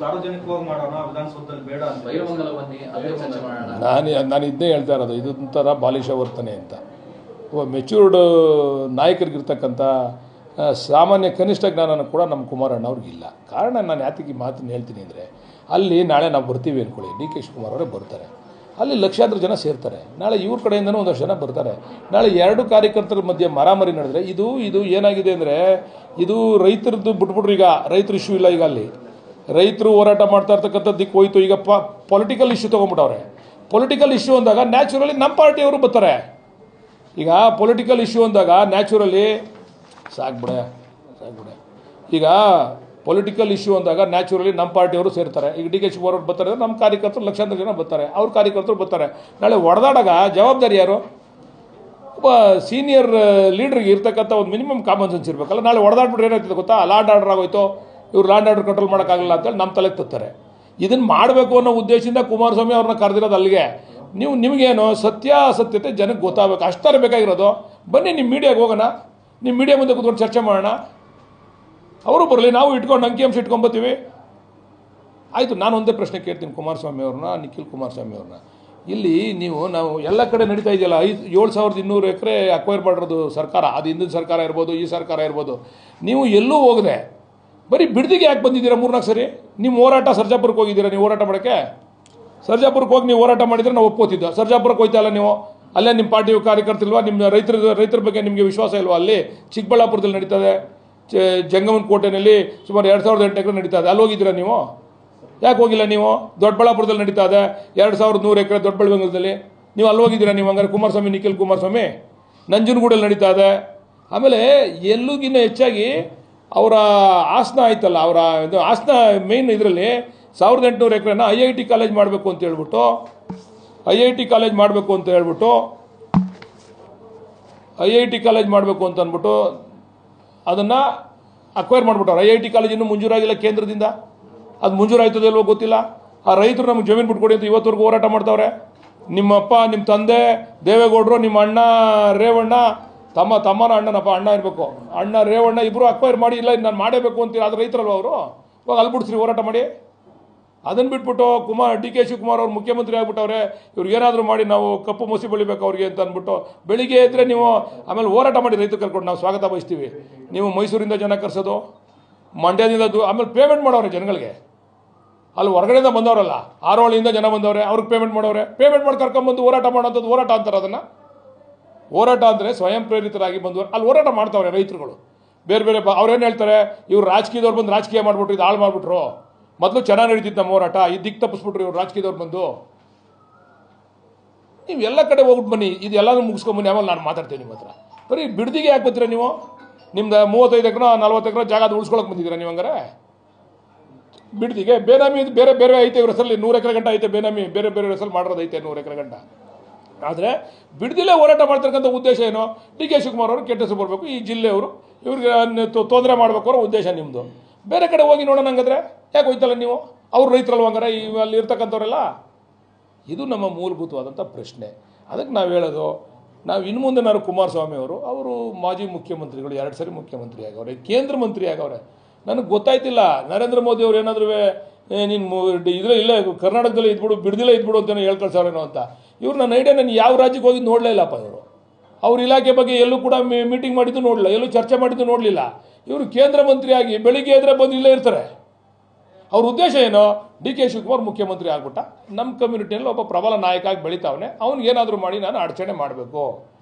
ಸಾರ್ವಜನಿಕವಾಗಿ ಮಾಡೋಣ ವಿಧಾನಸೌಧದಲ್ಲಿ ಬೇಡ ಅಂತ ಬೈರಮಂಗಲ ಬನ್ನಿ ಅಲ್ಲೇ ಚರ್ಚೆ ಮಾಡೋಣ. ನಾನು ಇದನ್ನೇ ಹೇಳ್ತಾ ಇರೋದು, ಇದೊಂಥರ ಬಾಲಿಶ ವರ್ತನೆ ಅಂತ. ಮೆಚ್ಯೂರ್ಡ್ ನಾಯಕರಿಗಿರ್ತಕ್ಕಂಥ ಸಾಮಾನ್ಯ ಕನಿಷ್ಠ ಜ್ಞಾನನೂ ಕೂಡ ನಮ್ಮ ಕುಮಾರಣ್ಣ ಅವ್ರಿಗಿಲ್ಲ. ಕಾರಣ ನಾನು ಯಾತಕ್ಕೆ ಈ ಮಾತನ್ನು ಹೇಳ್ತೀನಿ ಅಂದರೆ, ಅಲ್ಲಿ ನಾಳೆ ನಾವು ಬರ್ತೀವಿ ಅಂದ್ಕೊಳ್ಳಿ, ಡಿ ಕೆ ಶಿವಕುಮಾರ್ ಅವರೇ ಬರ್ತಾರೆ, ಅಲ್ಲಿ ಲಕ್ಷಾಂತರ ಜನ ಸೇರ್ತಾರೆ, ನಾಳೆ ಇವ್ರ ಕಡೆಯಿಂದನೂ ಒಂದಷ್ಟು ಜನ ಬರ್ತಾರೆ. ನಾಳೆ ಎರಡು ಕಾರ್ಯಕರ್ತರ ಮಧ್ಯೆ ಮಾರಾಮಾರಿ ನಡೆದ್ರೆ ಇದು ಏನಾಗಿದೆ ಅಂದರೆ, ಇದು ರೈತರದ್ದು ಬಿಟ್ಬಿಟ್ರು. ಈಗ ರೈತರ ಇಶ್ಯೂ ಇಲ್ಲ, ಈಗ ಅಲ್ಲಿ ರೈತರು ಹೋರಾಟ ಮಾಡ್ತಾ ಇರ್ತಕ್ಕಂಥದ್ದಕ್ಕೆ ಹೋಯ್ತು. ಈಗ ಪೊಲಿಟಿಕಲ್ ಇಶ್ಯೂ ತೊಗೊಂಡ್ಬಿಟ್ಟವ್ರೆ. ಪೊಲಿಟಿಕಲ್ ಇಶ್ಯೂ ಅಂದಾಗ ನ್ಯಾಚುರಲಿ ನಮ್ಮ ಪಾರ್ಟಿಯವರು ಬರ್ತಾರೆ. ಈಗ ಪೊಲಿಟಿಕಲ್ ಇಶ್ಯೂ ಅಂದಾಗ ನ್ಯಾಚುರಲಿ ಸಾಕ್ಬಿಡೆ ಈಗ ಪೊಲಿಟಿಕಲ್ ಇಶ್ಯೂ ಅಂದಾಗ ನ್ಯಾಚುರಲಿ ನಮ್ಮ ಪಾರ್ಟಿಯವರು ಸೇರ್ತಾರೆ. ಈಗ ಡಿ ಕೆ ಶಿವಕುಮಾರ್ ಅವರು ಬರ್ತಾರೆ, ನಮ್ಮ ಕಾರ್ಯಕರ್ತರು ಲಕ್ಷಾಂತರ ಜನ ಬರ್ತಾರೆ, ಅವ್ರ ಕಾರ್ಯಕರ್ತರು ಬರ್ತಾರೆ. ನಾಳೆ ಹೊಡೆದಾಡಾಗ ಜವಾಬ್ದಾರಿ ಯಾರು? ಒಬ್ಬ ಸೀನಿಯರ್ ಲೀಡ್ರಿಗೆ ಇರ್ತಕ್ಕಂಥ ಒಂದು ಮಿನಿಮಮ್ ಕಾಮನ್ ಸೆನ್ಸ್ ಇರಬೇಕಲ್ಲ. ನಾಳೆ ಹೊಡೆದಾಡ್ಬಿಟ್ರೆ ಏನಾಗ್ತದೆ ಗೊತ್ತಾ? ಲಾಂಡ್ ಆರ್ಡರ್ ಆಗೋಯ್ತು, ಇವ್ರು ಲಾಂಡ್ ಆರ್ಡರ್ ಕಂಟ್ರೋಲ್ ಮಾಡೋಕ್ಕಾಗಲ್ಲ ಅಂತೇಳಿ ನಮ್ಮ ತಲೆಗೆ ತತ್ತಾರೆ. ಇದನ್ನು ಮಾಡಬೇಕು ಅನ್ನೋ ಉದ್ದೇಶದಿಂದ ಕುಮಾರಸ್ವಾಮಿ ಅವ್ರನ್ನ ಕರೆದಿರೋದು ಅಲ್ಲಿಗೆ. ನಿಮಗೇನು ಸತ್ಯಾಸತ್ಯತೆ ಜನಕ್ಕೆ ಗೊತ್ತಾಗಬೇಕು, ಅಷ್ಟಾರು ಬೇಕಾಗಿರೋದು. ಬನ್ನಿ ನಿಮ್ಮ ಮೀಡಿಯಾಗೆ ಹೋಗೋಣ, ನಿಮ್ಮ ಮೀಡಿಯಾ ಮುಂದೆ ಕೂತ್ಕೊಂಡು ಚರ್ಚೆ ಮಾಡೋಣ. ಅವರು ಬರಲಿ, ನಾವು ಇಟ್ಕೊಂಡು ಅಂಕಿಅಂಶ ಇಟ್ಕೊಂಬತ್ತೀವಿ. ಆಯಿತು. ನಾನು ಒಂದೇ ಪ್ರಶ್ನೆ ಕೇಳ್ತೀನಿ ಕುಮಾರಸ್ವಾಮಿ ಅವ್ರನ್ನ, ನಿಖಿಲ್ ಕುಮಾರಸ್ವಾಮಿ ಅವ್ರನ್ನ. ಇಲ್ಲಿ ನಾವು ಎಲ್ಲ ಕಡೆ ನಡೀತಾ ಇದೆಯಲ್ಲ, 7,200 ಎಕರೆ ಅಕ್ವೈರ್ ಮಾಡಿರೋದು ಸರ್ಕಾರ, ಅದು ಹಿಂದಿನ ಸರ್ಕಾರ ಇರ್ಬೋದು, ಈ ಸರ್ಕಾರ ಇರ್ಬೋದು. ನೀವು ಎಲ್ಲೂ ಹೋಗದೆ ಬರೀ ಬಿಡದಿಗೆ ಯಾಕೆ ಬಂದಿದ್ದೀರಾ 3-4 ಸರಿ? ನಿಮ್ಮ ಹೋರಾಟ ಸರ್ಜಾಪುರಕ್ಕೆ ಹೋಗಿದ್ದೀರಾ ನೀವು ಹೋರಾಟ ಮಾಡೋಕ್ಕೆ? ಸರ್ಜಾಪುರಕ್ಕೆ ಹೋಗಿ ನೀವು ಹೋರಾಟ ಮಾಡಿದರೆ ನಾವು ಒಪ್ಪೋತಿದ್ದೋ. ಸರ್ಜಾಪುರಕ್ಕೆ ಹೋಯ್ತಾ ಇಲ್ಲ ನೀವು? ಅಲ್ಲೇ ನಿಮ್ಮ ಪಾರ್ಟಿ ಕಾರ್ಯಕರ್ತರಿಲ್ವಾ? ನಿಮ್ಮ ರೈತರ ಬಗ್ಗೆ ನಿಮಗೆ ವಿಶ್ವಾಸ ಇಲ್ವಾ? ಅಲ್ಲಿ ಚಿಕ್ಕಬಳ್ಳಾಪುರದಲ್ಲಿ ನಡೀತದೆ, ಜಂಗಮನ ಕೋಟೆಯಲ್ಲಿ ಸುಮಾರು 2,008 ಎಕರೆ ನಡೀತಾ ಇದೆ, ಅಲ್ಲಿ ಹೋಗಿದ್ದೀರಾ ನೀವು? ಯಾಕೆ ಹೋಗಿಲ್ಲ ನೀವು? ದೊಡ್ಡಬಳ್ಳಾಪುರದಲ್ಲಿ ನಡೀತಾ ಇದೆ 2,100 ಎಕರೆ ದೊಡ್ಡಬಳ್ಳಾಪುರದಲ್ಲಿ, ನೀವು ಅಲ್ಲಿ ಹೋಗಿದ್ದೀರಾ ನೀವು? ಹಂಗಾರೆ ಕುಮಾರಸ್ವಾಮಿ, ನಿಖಿಲ್ ಕುಮಾರಸ್ವಾಮಿ. ನಂಜನಗೂಡಲ್ಲಿ ನಡೀತಾ ಇದೆ. ಆಮೇಲೆ ಎಲ್ಲೂಗಿನ್ನ ಹೆಚ್ಚಾಗಿ ಅವರ ಹಾಸನ ಆಯ್ತಲ್ಲ, ಅವರ ಇದು ಹಾಸನ ಮೇನ್ ಇದರಲ್ಲಿ 1,800 ಎಕರೆನ IIT ಕಾಲೇಜ್ ಮಾಡಬೇಕು ಅಂತ ಹೇಳ್ಬಿಟ್ಟು IIT ಕಾಲೇಜ್ ಮಾಡಬೇಕು ಅಂತ ಅಂದ್ಬಿಟ್ಟು ಅದನ್ನು ಅಕ್ವೈರ್ ಮಾಡಿಬಿಟ್ಟವ್ರು. IIT ಕಾಲೇಜ್ ಇನ್ನೂ ಮಂಜೂರಾಗಿಲ್ಲ ಕೇಂದ್ರದಿಂದ. ಅದು ಮಂಜೂರಾಯ್ತದೆ ಇಲ್ವೋ ಗೊತ್ತಿಲ್ಲ. ಆ ರೈತರು ನಮಗೆ ಜಮೀನು ಬಿಟ್ಕೊಡಿ ಅಂತ ಇವತ್ತವರೆಗೂ ಹೋರಾಟ ಮಾಡ್ತಾವ್ರೆ. ನಿಮ್ಮಪ್ಪ, ನಿಮ್ಮ ತಂದೆ ದೇವೇಗೌಡರು, ನಿಮ್ಮ ಅಣ್ಣ ರೇವಣ್ಣ, ತಮ್ಮನ ಅಣ್ಣ ಇರಬೇಕು, ಅಣ್ಣ ರೇವಣ್ಣ ಇಬ್ಬರು ಅಕ್ವೈರ್ ಮಾಡಿ, ಇಲ್ಲ ನಾನು ಮಾಡಬೇಕು ಅಂತೀರ. ಅದು ರೈತರಲ್ವ ಅವರು? ಇವಾಗ ಅಲ್ಲಿ ಬಿಡ್ಸ್ರಿ ಹೋರಾಟ ಮಾಡಿ. ಅದನ್ನು ಬಿಟ್ಬಿಟ್ಟು ಡಿ ಕೆ ಶಿವಕುಮಾರ್ ಅವ್ರು ಮುಖ್ಯಮಂತ್ರಿ ಆಗ್ಬಿಟ್ಟವ್ರೆ, ಇವ್ರಿಗೆ ಏನಾದರೂ ಮಾಡಿ ನಾವು ಕಪ್ಪು ಮಸಿ ಬೆಳಿಬೇಕು ಅವ್ರಿಗೆ ಅಂತ ಅಂದ್ಬಿಟ್ಟು ಬೆಳಿಗ್ಗೆ ಇದ್ದರೆ ನೀವು ಆಮೇಲೆ ಹೋರಾಟ ಮಾಡಿ ರೈತರು ಕರ್ಕೊಂಡು ನಾವು ಸ್ವಾಗತ ಬಯಸ್ತೀವಿ. ನೀವು ಮೈಸೂರಿಂದ ಜನ ಕರ್ಸೋದು, ಮಂಡ್ಯದಿಂದ ಆಮೇಲೆ ಪೇಮೆಂಟ್ ಮಾಡೋರೆ ಜನಗಳಿಗೆ. ಅಲ್ಲಿ ಹೊರಗಡೆಯಿಂದ ಬಂದವರಲ್ಲ, ಆರೋಳಿಯಿಂದ ಜನ ಬಂದವ್ರೆ, ಅವ್ರಿಗೆ ಪೇಮೆಂಟ್ ಮಾಡೋರೆ. ಪೇಮೆಂಟ್ ಮಾಡಿ ಕರ್ಕೊಂಡ್ಬಂದು ಹೋರಾಟ ಮಾಡೋಂಥದ್ದು ಹೋರಾಟ ಅಂತಾರೆ. ಅದನ್ನು ಹೋರಾಟ ಅಂದರೆ ಸ್ವಯಂ ಪ್ರೇರಿತರಾಗಿ ಬಂದವರು ಅಲ್ಲಿ ಹೋರಾಟ ಮಾಡ್ತಾವ್ರೆ ರೈತರುಗಳು. ಬೇರೆ ಅವ್ರೇನು ಹೇಳ್ತಾರೆ, ಇವ್ರು ರಾಜಕೀಯದವ್ರು ಬಂದು ರಾಜಕೀಯ ಮಾಡಿಬಿಟ್ರು, ಇದು ಹಾಳು ಮಾಡಿಬಿಟ್ರು. ಮೊದಲು ಚೆನ್ನಾಗಿ ನಡೀತಿತ್ತು ನಮ್ಮ ಹೋರಾಟ, ಈ ದಿಕ್ಕು ತಪ್ಪಿಸ್ಬಿಟ್ರು ಇವ್ರು ರಾಜಕೀಯದವ್ರು ಬಂದು. ನೀವು ಎಲ್ಲ ಕಡೆ ಹೋಗ್ಬಿಟ್ಟು ಬನ್ನಿ, ಇದೆಲ್ಲನೂ ಮುಗಿಸ್ಕೊಂಬನ್ನಿ, ಆಮೇಲೆ ನಾನು ಮಾತಾಡ್ತೀನಿ ನಿಮ್ಮ ಹತ್ರ. ಬರೀ ಬಿಡದಿಗೆ ಯಾಕೆ ಬರ್ತೀರಾ ನೀವು? ನಿಮ್ದು 35 ಎಕರೆ 40 ಎಕರೆ ಜಾಗ ಉಳಿಸ್ಕೊಳಕ್ಕೆ ಬಂದಿದ್ದೀರಾ ನೀವು? ಹಂಗಾರೆ ಬಿಡದಿಗೆ ಬೇನಾಮಿ ಬೇರೆ ಐತೆ ಇವ್ರ ಹೆಸರಲ್ಲಿ 100 ಎಕರೆ ಗಂಟ ಐತೆ ಬೇನಾಮಿ, ಬೇರೆ ಹೆಸರಲ್ಲಿ ಮಾಡಿರೋದು ಐತೆ 100 ಎಕರೆ ಗಂಟ. ಆದರೆ ಬಿಡದಿಲ್ಲೇ ಹೋರಾಟ ಮಾಡ್ತಕ್ಕಂಥ ಉದ್ದೇಶ ಏನು? ಡಿ ಕೆ ಶಿವಕುಮಾರ್ ಅವರು ಕೆಟ್ಟ ಹೆಸರು ಬರಬೇಕು, ಈ ಜಿಲ್ಲೆಯವರು ಇವ್ರಿಗೆ ತೊಂದರೆ ಮಾಡಬೇಕು ಅನ್ನೋ ಉದ್ದೇಶ ನಿಮ್ಮದು. ಬೇರೆ ಕಡೆ ಹೋಗಿ ನೋಡೋಣ. ಹಂಗಾದ್ರೆ ಯಾಕೆ ಹೋಯ್ತಲ್ಲ ನೀವು? ಅವ್ರು ರೈತರಲ್ವ ಹಂಗಾರೆ ಅಲ್ಲಿ ಇರ್ತಕ್ಕಂಥವ್ರೆಲ್ಲ? ಇದು ನಮ್ಮ ಮೂಲಭೂತವಾದಂಥ ಪ್ರಶ್ನೆ. ಅದಕ್ಕೆ ನಾವು ಹೇಳೋದು, ನಾವು ಇನ್ನು ಮುಂದೆ ಕುಮಾರಸ್ವಾಮಿ ಅವರು ಮಾಜಿ ಮುಖ್ಯಮಂತ್ರಿಗಳು, 2 ಸರಿ ಮುಖ್ಯಮಂತ್ರಿ ಆಗವ್ರೆ, ಕೇಂದ್ರ ಮಂತ್ರಿ ಆಗವ್ರೆ. ನನಗೆ ಗೊತ್ತಾಯ್ತಿಲ್ಲ ನರೇಂದ್ರ ಮೋದಿ ಅವ್ರು ಏನಾದರೂ ನೀನು ಇಲ್ಲೇ ಕರ್ನಾಟಕದಲ್ಲಿ ಇದ್ಬಿಡು, ಬಿಡದಿಲ್ಲ ಇದ್ಬಿಡು ಅಂತೇನೋ ಹೇಳ್ಕಳ್ಸವ್ರೇನೋ ಅಂತ. ಇವ್ರು ನನ್ನ ಐಡಿಯಾ, ನಾನು ಯಾವ ರಾಜ್ಯಕ್ಕೆ ಹೋಗಿ ನೋಡಲೇ ಇಲ್ಲಪ್ಪ. ಅವ್ರ ಇಲಾಖೆ ಬಗ್ಗೆ ಎಲ್ಲೂ ಕೂಡ ಮೀಟಿಂಗ್ ಮಾಡಿದ್ದು ನೋಡಲಿಲ್ಲ, ಎಲ್ಲೂ ಚರ್ಚೆ ಮಾಡಿದ್ದು ನೋಡಲಿಲ್ಲ. ಇವರು ಕೇಂದ್ರ ಮಂತ್ರಿ ಆಗಿ ಬೆಳಿಗ್ಗೆ ಎದ್ರೆ ಬಂದು ಇಲ್ಲೇ ಇರ್ತಾರೆ. ಅವ್ರ ಉದ್ದೇಶ ಏನೋ? ಡಿ ಕೆ ಶಿವಕುಮಾರ್ ಮುಖ್ಯಮಂತ್ರಿ ಆಗ್ಬಿಟ್ಟ, ನಮ್ಮ ಕಮ್ಯುನಿಟಿಯಲ್ಲಿ ಒಬ್ಬ ಪ್ರಬಲ ನಾಯಕ ಆಗಿ ಬೆಳಿತಾವನೆ, ಅವ್ನಿಗೇನಾದರೂ ಮಾಡಿ ನಾನು ಅಡಚಣೆ ಮಾಡಬೇಕು,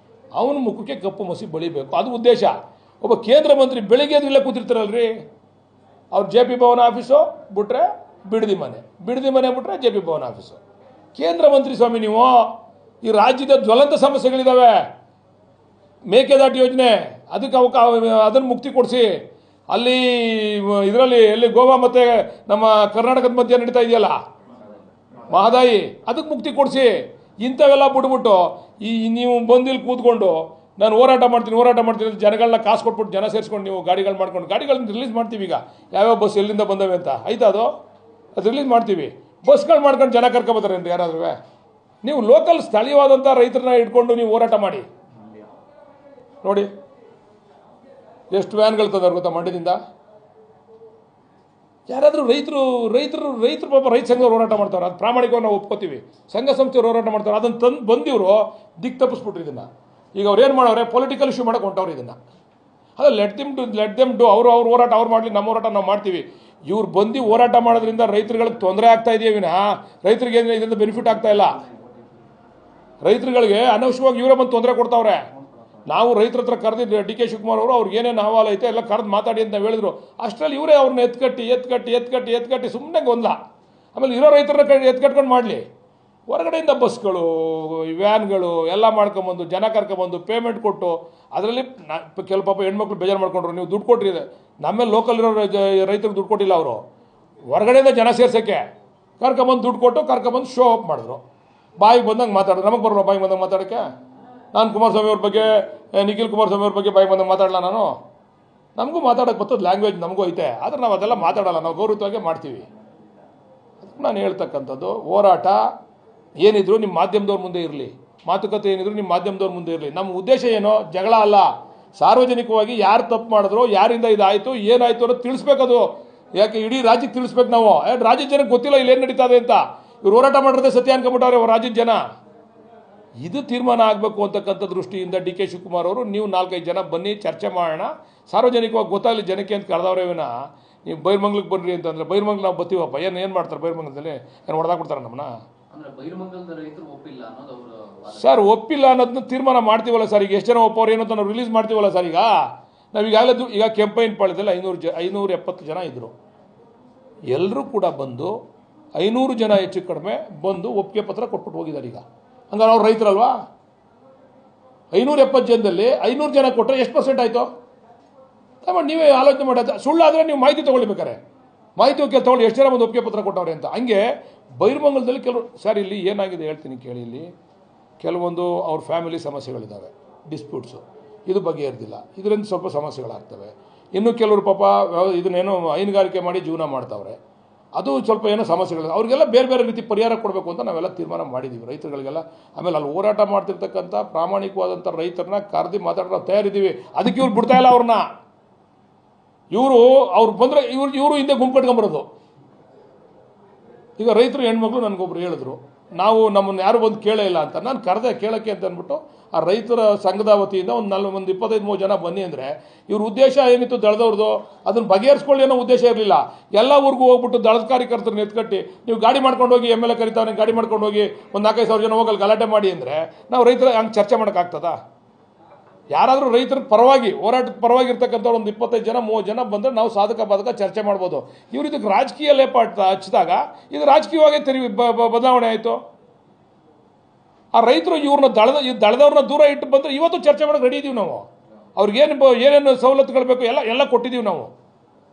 ಅವನ ಮುಖಕ್ಕೆ ಕಪ್ಪು ಮಸಿ ಬಳಿಬೇಕು, ಅದು ಉದ್ದೇಶ. ಒಬ್ಬ ಕೇಂದ್ರ ಮಂತ್ರಿ ಬೆಳಿಗ್ಗೆ ಎದ್ರೆ ಇಲ್ಲೇ ಕೂತಿರ್ತಾರಲ್ರಿ. ಅವ್ರು JP ಭವನ ಆಫೀಸು ಬಿಟ್ರೆ ಬಿಡದಿ ಮನೆ ಬಿಟ್ರೆ JP ಭವನ ಆಫೀಸು. ಕೇಂದ್ರ ಮಂತ್ರಿ ಸ್ವಾಮಿ ನೀವು. ಈ ರಾಜ್ಯದ ಜ್ವಲಂತ ಸಮಸ್ಯೆಗಳಿದ್ದಾವೆ. ಮೇಕೆದಾಟು ಯೋಜನೆ, ಅದಕ್ಕೆ ಅದನ್ನು ಮುಕ್ತಿ ಕೊಡಿಸಿ. ಅಲ್ಲಿ ಇದರಲ್ಲಿ ಎಲ್ಲಿ ಗೋವಾ ಮತ್ತು ನಮ್ಮ ಕರ್ನಾಟಕದ ಮಧ್ಯೆ ನಡೀತಾ ಇದೆಯಲ್ಲ ಮಹದಾಯಿ, ಅದಕ್ಕೆ ಮುಕ್ತಿ ಕೊಡಿಸಿ. ಇಂಥವೆಲ್ಲ ಬಿಟ್ಬಿಟ್ಟು ನೀವು ಬಂದಿಲ್ಲಿ ಕೂತ್ಕೊಂಡು ನಾನು ಹೋರಾಟ ಮಾಡ್ತೀನಿ ಜನಗಳನ್ನ ಕಾಸು ಕೊಟ್ಬಿಟ್ಟು ಜನ ಸೇರಿಸ್ಕೊಂಡು ನೀವು ಗಾಡಿಗಳು ಮಾಡ್ಕೊಂಡು ಗಾಡಿಗಳನ್ನ ರಿಲೀಸ್ ಮಾಡ್ತೀವಿ. ಈಗ ಯಾವ್ಯಾವ ಬಸ್ ಎಲ್ಲಿಂದ ಬಂದವೆ ಅಂತ ಆಯ್ತಾ? ಅದು ರಿಲೀಸ್ ಮಾಡ್ತೀವಿ. ಬಸ್ಗಳು ಮಾಡ್ಕೊಂಡು ಜನ ಕರ್ಕೊಬೋತಾರೇನ್ರಿ ಯಾರಾದ್ರೂ? ನೀವು ಲೋಕಲ್ ಸ್ಥಳೀಯವಾದಂಥ ರೈತರನ್ನ ಇಟ್ಕೊಂಡು ನೀವು ಹೋರಾಟ ಮಾಡಿ ನೋಡಿ. ಎಷ್ಟು ವ್ಯಾನ್ಗಳು ತಂದ್ರೆ ಗೊತ್ತಾ ಮಂಡ್ಯದಿಂದ? ಯಾರಾದರೂ ರೈತರು ಪಾಪ ರೈತ ಸಂಘ ಹೋರಾಟ ಮಾಡ್ತಾರೆ, ಅದು ಪ್ರಾಮಾಣಿಕವಾಗಿ ನಾವು ಒಪ್ಕೋತೀವಿ. ಸಂಘ ಸಂಸ್ಥೆಯವರು ಹೋರಾಟ ಮಾಡ್ತಾರೆ, ಅದನ್ನು ತಂದು ಬಂದಿವರು ದಿಕ್ಕು ತಪ್ಪಿಸ್ಬಿಟ್ರು ಇದನ್ನು. ಈಗ ಅವ್ರು ಏನು ಮಾಡೋರೆ, ಪೊಲಿಟಿಕಲ್ ಇಶ್ಯೂ ಮಾಡೋಕೆ ಹೊಂಟವ್ರು ಇದನ್ನು. ಅದೇ ಲೆಟ್ ದೆಮ್ ಡು ಅವ್ರು ಹೋರಾಟ ಅವ್ರು ಮಾಡಲಿ, ನಮ್ಮ ಹೋರಾಟ ನಾವು ಮಾಡ್ತೀವಿ. ಇವ್ರು ಬಂದು ಹೋರಾಟ ಮಾಡೋದ್ರಿಂದ ರೈತರುಗಳಿಗೆ ತೊಂದರೆ ಆಗ್ತಾ ಇದೆಯೇ ವಿನಃ ರೈತರಿಗೆ ಏನು ಇದರಿಂದ ಬೆನಿಫಿಟ್ ಆಗ್ತಾ ಇಲ್ಲ. ರೈತರುಗಳಿಗೆ ಅನವಶ್ಯವಾಗಿ ಇವರೇ ಬಂದು ತೊಂದರೆ ಕೊಡ್ತಾವ್ರೆ. ನಾವು ರೈತರ ಹತ್ರ ಕರೆದಿದ್ದು ಡಿ ಕೆ ಶಿವಕುಮಾರ್ ಅವರು, ಅವ್ರಿಗೆ ಏನೇನು ಅಹವಾಲು ಐತೆ ಎಲ್ಲ ಕರೆದು ಮಾತಾಡಿ ಅಂತ ಹೇಳಿದ್ರು. ಅಷ್ಟರಲ್ಲಿ ಇವರೇ ಅವ್ರನ್ನ ಎತ್ಕಟ್ಟಿ ಸುಮ್ಮನೆ ಗೊಂದಲ. ಆಮೇಲೆ ಇರೋ ರೈತರನ್ನ ಎತ್ಕಟ್ಕೊಂಡು ಮಾಡಲಿ, ಹೊರಗಡೆಯಿಂದ ಬಸ್ಗಳು ವ್ಯಾನ್ಗಳು ಎಲ್ಲ ಮಾಡ್ಕೊಂಬಂದು ಜನ ಕರ್ಕೊಂಬಂದು ಪೇಮೆಂಟ್ ಕೊಟ್ಟು, ಅದರಲ್ಲಿ ಕೆಲವು ಪಾಪ ಹೆಣ್ಮಕ್ಳು ಬೇಜಾರು ಮಾಡ್ಕೊಂಡ್ರು, ನೀವು ದುಡ್ಡು ಕೊಟ್ರಿ. ನಮ್ಮೇಲೆ ಲೋಕಲ್ ಇರೋ ರೈತರಿಗೆ ದುಡ್ಡು ಕೊಟ್ಟಿಲ್ಲ, ಅವರು ಹೊರಗಡೆಯಿಂದ ಜನ ಸೇರ್ಸೋಕ್ಕೆ ಕರ್ಕೊಂಬಂದು ದುಡ್ಡು ಕೊಟ್ಟು ಕರ್ಕೊಂಬಂದು ಶೋ ಅಪ್ ಮಾಡಿದ್ರು. ಬಾಯಿಗೆ ಬಂದಂಗೆ ಮಾತಾಡೋದು. ನಮಗೆ ಬರೋಣ ಬಾಯಿಗೆ ಬಂದಂಗೆ ಮಾತಾಡೋಕ್ಕೆ? ನಾನು ಕುಮಾರಸ್ವಾಮಿ ಅವ್ರ ಬಗ್ಗೆ, ನಿಖಿಲ್ ಕುಮಾರಸ್ವಾಮಿ ಅವ್ರ ಬಗ್ಗೆ ಬಾಯಿಗೆ ಬಂದಂಗೆ ಮಾತಾಡಲ್ಲ ನಾನು? ನಮಗೂ ಮಾತಾಡೋಕ್ಕೆ ಬರ್ತದೆ, ಲ್ಯಾಂಗ್ವೇಜ್ ನಮಗೂ ಐತೆ. ಆದರೆ ನಾವು ಅದೆಲ್ಲ ಮಾತಾಡಲ್ಲ, ನಾವು ಗೌರವವಾಗಿ ಮಾಡ್ತೀವಿ. ಅದಕ್ಕೆ ನಾನು ಹೇಳ್ತಕ್ಕಂಥದ್ದು, ಹೋರಾಟ ಏನಿದ್ರು ನಿಮ್ಮ ಮಾಧ್ಯಮದವ್ರ ಮುಂದೆ ಇರಲಿ, ಮಾತುಕತೆ ಏನಿದ್ರು ನಿಮ್ಮ ಮಾಧ್ಯಮದವ್ರ ಮುಂದೆ ಇರಲಿ. ನಮ್ಮ ಉದ್ದೇಶ ಏನೋ ಜಗಳ ಅಲ್ಲ. ಸಾರ್ವಜನಿಕವಾಗಿ ಯಾರು ತಪ್ಪು ಮಾಡಿದ್ರು, ಯಾರಿಂದ ಇದಾಯಿತು, ಏನಾಯಿತು ಅನ್ನೋದು ತಿಳಿಸ್ಬೇಕದು. ಯಾಕೆ ಇಡೀ ರಾಜ್ಯಕ್ಕೆ ತಿಳಿಸ್ಬೇಕು ನಾವು. ರಾಜ್ಯದ ಜನಕ್ಕೆ ಗೊತ್ತಿಲ್ಲ ಇಲ್ಲಿ ಏನು ನಡೀತಾ ಇದೆ ಅಂತ. ಇವ್ರು ಹೋರಾಟ ಮಾಡಿರೋದೇ ಸತ್ಯ ಅನ್ಕೊಂಬಿಟ್ಟವ್ರೆ ರಾಜ್ಯದ ಜನ. ಇದು ತೀರ್ಮಾನ ಆಗಬೇಕು ಅಂತಕ್ಕಂಥ ದೃಷ್ಟಿಯಿಂದ ಡಿ ಕೆ ಶಿವಕುಮಾರ್ ಅವರು, ನೀವು 4-5 ಜನ ಬನ್ನಿ, ಚರ್ಚೆ ಮಾಡೋಣ, ಸಾರ್ವಜನಿಕವಾಗಿ ಗೊತ್ತಾಗಲಿ ಜನಕ್ಕೆ ಅಂತ ಕರೆದವ್ರೆ ವಿನ ನೀವು ಬೈರ್ಮಂಗ್ಲಕ್ಕೆ ಬನ್ನಿರಿ ಅಂತಂದರೆ ಬೈರ್ಮಂಗ್ಲ ನಾವು ಬರ್ತೀವಪ್ಪ. ಏನು ಮಾಡ್ತಾರೆ ಬೈರ್ಮಂಗ್ಲದಲ್ಲಿ? ಏನು ಹೊಡೆದಾಕ್ಬಿಡ್ತಾರೆ ನಮ್ಮನ್ನ? ಸರ್ ಒಪ್ಪಿಲ್ಲ ಅನ್ನೋದನ್ನ ತೀರ್ಮಾನ ಮಾಡ್ತೀವಲ್ಲ ಸರ್. ಈಗ ಎಷ್ಟು ಜನ ಒಪ್ಪವ್ರು ಏನು ಅಂತ ನಾವು ರಿಲೀಸ್ ಮಾಡ್ತೀವಲ್ಲ ಸರ್. ನಾವು ಈಗ ಕೆಂಪೈನಪಾಳ್ಯದಲ್ಲಿ 570 ಜನ ಇದ್ದರು. ಎಲ್ಲರೂ ಕೂಡ ಬಂದು 500 ಜನ ಹೆಚ್ಚು ಕಡಿಮೆ ಬಂದು ಒಪ್ಪಿಗೆ ಪತ್ರ ಕೊಟ್ಬಿಟ್ಟು ಹೋಗಿದ್ದಾರೆ. ಈಗ ಹಂಗಾರೆ ಅವ್ರು ರೈತರಲ್ವಾ? 570 ಜನದಲ್ಲಿ 500 ಜನ ಕೊಟ್ಟರೆ ಎಷ್ಟು % ಆಯಿತು? ನೀವೇ ಆಲೋಚನೆ ಮಾಡೋದು. ಸುಳ್ಳಾದರೆ ನೀವು ಮಾಹಿತಿ ತೊಗೊಳ್ಬೇಕಾರೆ ಮಾಹಿತಿ ತೊಗೊಳ್ಳಿ ಎಷ್ಟು ಜನ ಬಂದು ಒಪ್ಪಿಗೆ ಪತ್ರ ಕೊಟ್ಟವ್ರೆ ಅಂತ. ಹಂಗೆ ಬೈರ್ಮಂಗಲದಲ್ಲಿ ಕೆಲವರು ಸರ್, ಇಲ್ಲಿ ಏನಾಗಿದೆ ಹೇಳ್ತೀನಿ ಕೇಳಿ. ಇಲ್ಲಿ ಕೆಲವೊಂದು ಅವ್ರ ಫ್ಯಾಮಿಲಿ ಸಮಸ್ಯೆಗಳಿದ್ದಾವೆ, ಡಿಸ್ಪ್ಯೂಟ್ಸು, ಇದು ಬಗೆಹರಿದಿಲ್ಲ, ಇದರಿಂದ ಸ್ವಲ್ಪ ಸಮಸ್ಯೆಗಳಾಗ್ತವೆ. ಇನ್ನು ಕೆಲವರು ಪಾಪ ಇದನ್ನೇನೋ ಹೈನುಗಾರಿಕೆ ಮಾಡಿ ಜೀವನ ಮಾಡ್ತಾವ್ರೆ, ಅದು ಸ್ವಲ್ಪ ಏನೋ ಸಮಸ್ಯೆಗಳು. ಅವ್ರಿಗೆಲ್ಲ ಬೇರೆ ಬೇರೆ ರೀತಿ ಪರಿಹಾರ ಕೊಡಬೇಕು ಅಂತ ನಾವೆಲ್ಲ ತೀರ್ಮಾನ ಮಾಡಿದ್ದೀವಿ ರೈತರುಗಳಿಗೆಲ್ಲ. ಆಮೇಲೆ ಅಲ್ಲಿ ಹೋರಾಟ ಮಾಡ್ತಿರ್ತಕ್ಕಂಥ ಪ್ರಾಮಾಣಿಕವಾದಂಥ ರೈತರನ್ನ ಕರೆದು ಮಾತಾಡೋ ತಯಾರಿದ್ದೀವಿ. ಅದಕ್ಕೆ ಇವ್ರು ಬಿಡ್ತಾ ಇಲ್ಲ ಅವ್ರನ್ನ. ಅವ್ರು ಬಂದರೆ ಇವರು ಹಿಂದೆ ಗುಂಪು ಕಟ್ಕೊಂಬರೋದು. ಈಗ ರೈತರು ಹೆಣ್ಮಕ್ಳು ನನಗೊಬ್ರು ಹೇಳಿದ್ರು, ನಾವು ನಮ್ಮನ್ನು ಯಾರು ಬಂದು ಕೇಳೇ ಇಲ್ಲ ಅಂತ. ನಾನು ಕರೆದೆ ಕೇಳೋಕ್ಕೆ ಅಂತ ಅಂದ್ಬಿಟ್ಟು ಆ ರೈತರ ಸಂಘದ ವತಿಯಿಂದ ಒಂದು 25-30 ಜನ ಬನ್ನಿ ಅಂದರೆ, ಇವ್ರ ಉದ್ದೇಶ ಏನಿತ್ತು ದಳದವ್ರದ್ದು ಅದನ್ನು ಬಗೆಹರಿಸ್ಕೊಳ್ಳಿ ಅನ್ನೋ ಉದ್ದೇಶ ಇರಲಿಲ್ಲ. ಎಲ್ಲ ಊರಿಗೂ ಹೋಗ್ಬಿಟ್ಟು ದಳದ ಕಾರ್ಯಕರ್ತರನ್ನ ಎತ್ಕಟ್ಟಿ ನೀವು ಗಾಡಿ ಮಾಡ್ಕೊಂಡು ಹೋಗಿ, MLA ಕರಿತಾವನೆ ಗಾಡಿ ಮಾಡ್ಕೊಂಡು ಹೋಗಿ ಒಂದು 4-5 ಜನ ಹೋಗಲ್ಲಿ ಗಲಾಟೆ ಮಾಡಿ ಅಂದರೆ ನಾವು ರೈತರ ಹಂಗೆ ಚರ್ಚೆ ಮಾಡೋಕ್ಕಾಗ್ತದಾ? ಯಾರಾದರೂ ರೈತರ ಪರವಾಗಿ ಹೋರಾಟದ ಪರವಾಗಿ ಇರ್ತಕ್ಕಂಥವ್ರು ಒಂದು 25-30 ಜನ ಬಂದರೆ ನಾವು ಸಾಧಕ ಬಾಧಕ ಚರ್ಚೆ ಮಾಡ್ಬೋದು. ಇವ್ರು ಇದಕ್ಕೆ ರಾಜಕೀಯ ಲೇಪ ಹಚ್ಚಿದಾಗ ಇದು ರಾಜಕೀಯವಾಗಿ ಬದಲಾವಣೆ ಆಯಿತು. ಆ ರೈತರು ಇವ್ರನ್ನ ದಳದವ್ರನ್ನ ದೂರ ಇಟ್ಟು ಬಂದರೆ ಇವತ್ತು ಚರ್ಚೆ ಮಾಡೋಕೆ ರೆಡಿ ಇದ್ದೀವಿ ನಾವು. ಏನೇನು ಸವಲತ್ತುಗಳು ಬೇಕು ಎಲ್ಲ ಕೊಟ್ಟಿದ್ದೀವಿ ನಾವು.